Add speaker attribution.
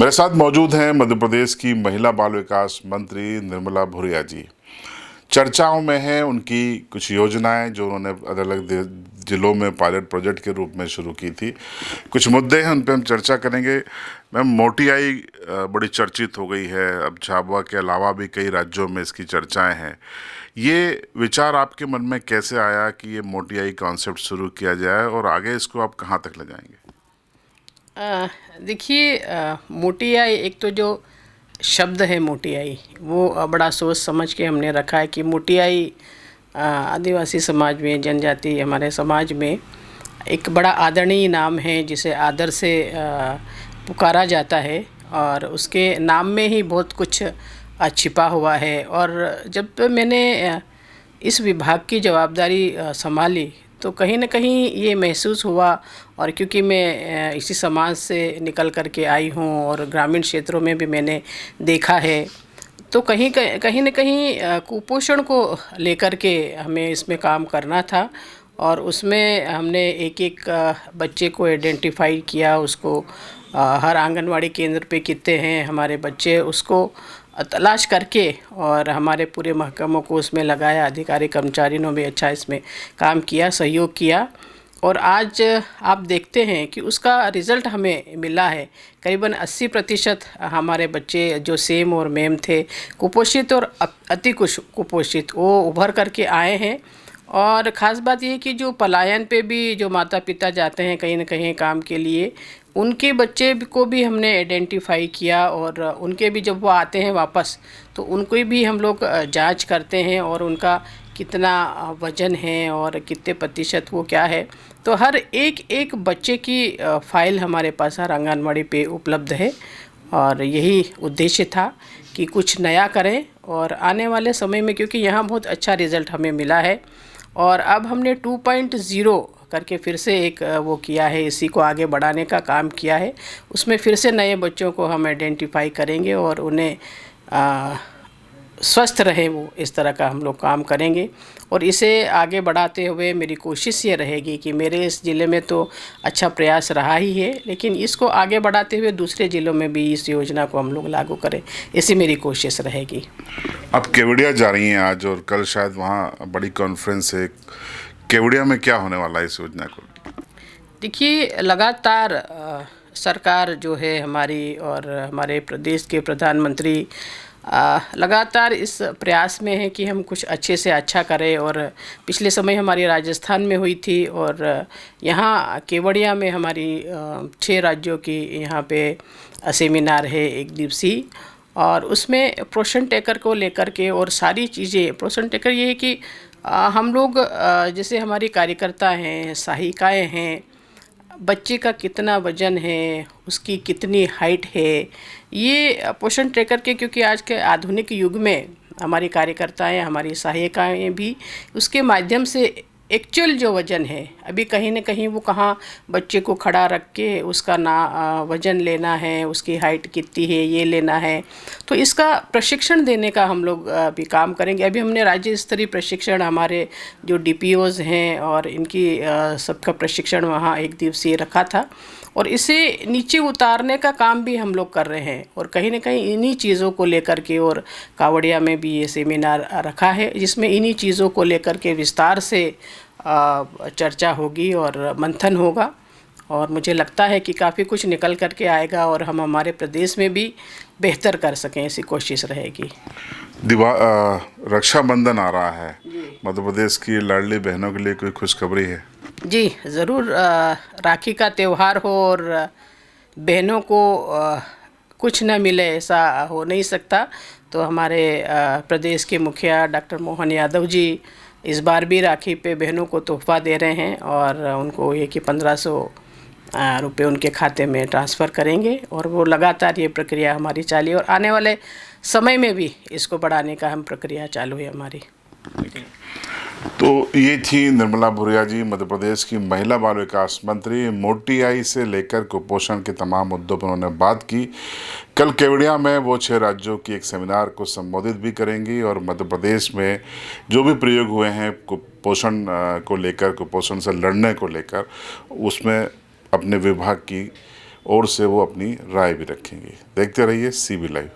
Speaker 1: मेरे साथ मौजूद हैं मध्य प्रदेश की महिला बाल विकास मंत्री निर्मला भूरिया जी। चर्चाओं में है उनकी कुछ योजनाएं जो उन्होंने अलग अलग जिलों में पायलट प्रोजेक्ट के रूप में शुरू की थी। कुछ मुद्दे हैं, उन पर हम चर्चा करेंगे। मैम, मोटीआई बड़ी चर्चित हो गई है, अब झाबुआ के अलावा भी कई राज्यों में इसकी चर्चाएं हैं। ये विचार आपके मन में कैसे आया कि ये मोटीआई कॉन्सेप्ट शुरू किया जाए और आगे इसको आप कहाँ तक ले जाएंगे?
Speaker 2: देखिए, मोटीआई एक तो जो शब्द है मोटीआई वो बड़ा सोच समझ के हमने रखा है कि मोटीआई आदिवासी समाज में, जनजाति हमारे समाज में एक बड़ा आदरणीय नाम है जिसे आदर से पुकारा जाता है और उसके नाम में ही बहुत कुछ छिपा हुआ है। और जब मैंने इस विभाग की जवाबदारी संभाली तो कहीं न कहीं ये महसूस हुआ, और क्योंकि मैं इसी समाज से निकल कर के आई हूँ और ग्रामीण क्षेत्रों में भी मैंने देखा है, तो कहीं न कहीं कुपोषण को लेकर के हमें इसमें काम करना था। और उसमें हमने एक-एक बच्चे को आइडेंटिफाई किया, उसको हर आंगनवाड़ी केंद्र पे कितने हैं हमारे बच्चे, उसको तलाश करके और हमारे पूरे महकमों को उसमें लगाया। अधिकारी कर्मचारियों ने भी अच्छा इसमें काम किया, सहयोग किया, और आज आप देखते हैं कि उसका रिज़ल्ट हमें मिला है। करीबन 80% हमारे बच्चे जो सेम और मेम थे, कुपोषित और अति कुपोषित, वो उभर करके आए हैं। और ख़ास बात ये है कि जो पलायन पे भी जो माता पिता जाते हैं कहीं न कहीं काम के लिए, उनके बच्चे को भी हमने आइडेंटिफाई किया, और उनके भी जब वो आते हैं वापस तो उनको भी हम लोग जांच करते हैं और उनका कितना वज़न है और कितने प्रतिशत वो क्या है। तो हर एक बच्चे की फ़ाइल हमारे पास हर आंगनवाड़ी पे उपलब्ध है, और यही उद्देश्य था कि कुछ नया करें। और आने वाले समय में, क्योंकि यहाँ बहुत अच्छा रिज़ल्ट हमें मिला है, और अब हमने 2.0 करके फिर से एक वो किया है, इसी को आगे बढ़ाने का काम किया है। उसमें फिर से नए बच्चों को हम आइडेंटिफाई करेंगे और उन्हें स्वस्थ रहे वो, इस तरह का हम लोग काम करेंगे। और इसे आगे बढ़ाते हुए मेरी कोशिश ये रहेगी कि मेरे इस ज़िले में तो अच्छा प्रयास रहा ही है, लेकिन इसको आगे बढ़ाते हुए दूसरे ज़िलों में भी इस योजना को हम लोग लागू करें, ऐसी मेरी कोशिश रहेगी।
Speaker 1: आप केवड़िया जा रही हैं आज और कल शायद वहाँ बड़ी कॉन्फ्रेंस है। केवड़िया में क्या होने वाला है इस योजना को?
Speaker 2: देखिए, लगातार सरकार जो है हमारी और हमारे प्रदेश के प्रधानमंत्री लगातार इस प्रयास में है कि हम कुछ अच्छे से अच्छा करें। और पिछले समय हमारी राजस्थान में हुई थी, और यहाँ केवड़िया में हमारी 6 राज्यों की यहाँ पे सेमिनार है, एक दिवसीय। और उसमें पोषण टेकर को लेकर के और सारी चीज़ें, पोषण टेकर ये है कि हम लोग जैसे हमारी कार्यकर्ता हैं, सहायिकाएँ हैं, बच्चे का कितना वज़न है, उसकी कितनी हाइट है, ये पोषण ट्रैकर के, क्योंकि आज के आधुनिक युग में हमारी कार्यकर्ताएं, हमारी सहायिकाएं भी उसके माध्यम से एक्चुअल जो वज़न है, अभी कहीं न कहीं वो कहाँ बच्चे को खड़ा रख के उसका वज़न लेना है, उसकी हाइट कितनी है ये लेना है, तो इसका प्रशिक्षण देने का हम लोग भी काम करेंगे। अभी हमने राज्य स्तरीय प्रशिक्षण, हमारे जो डीपीओज़ हैं और इनकी सबका प्रशिक्षण वहाँ एक दिवसीय रखा था, और इसे नीचे उतारने का काम भी हम लोग कर रहे हैं। और कहीं न कहीं इन्हीं चीज़ों को लेकर के, और कावड़िया में भी ये सेमिनार रखा है जिसमें इन्हीं चीज़ों को लेकर के विस्तार से चर्चा होगी और मंथन होगा। और मुझे लगता है कि काफ़ी कुछ निकल कर के आएगा और हम हमारे प्रदेश में भी बेहतर कर सकें, ऐसी कोशिश रहेगी।
Speaker 1: रक्षाबंधन आ रहा है, मध्य प्रदेश की लाडली बहनों के लिए कोई खुशखबरी है?
Speaker 2: जी ज़रूर। राखी का त्यौहार हो और बहनों को कुछ न मिले, ऐसा हो नहीं सकता। तो हमारे प्रदेश के मुखिया डॉक्टर मोहन यादव जी इस बार भी राखी पे बहनों को तोहफा दे रहे हैं, और उनको ये कि 1500 रुपये उनके खाते में ट्रांसफ़र करेंगे। और वो लगातार ये प्रक्रिया हमारी चालू है, और आने वाले समय में भी इसको बढ़ाने का हम प्रक्रिया चालू है हमारी।
Speaker 1: तो ये थी निर्मला भूरिया जी, मध्य प्रदेश की महिला बाल विकास मंत्री। मोटीआई से लेकर कुपोषण के तमाम मुद्दों पर उन्होंने बात की। कल केवड़िया में वो 6 राज्यों की एक सेमिनार को संबोधित भी करेंगी, और मध्य प्रदेश में जो भी प्रयोग हुए हैं कुपोषण को लेकर, कुपोषण से लड़ने को लेकर, उसमें अपने विभाग की ओर से वो अपनी राय भी रखेंगे। देखते रहिए CB लाइव।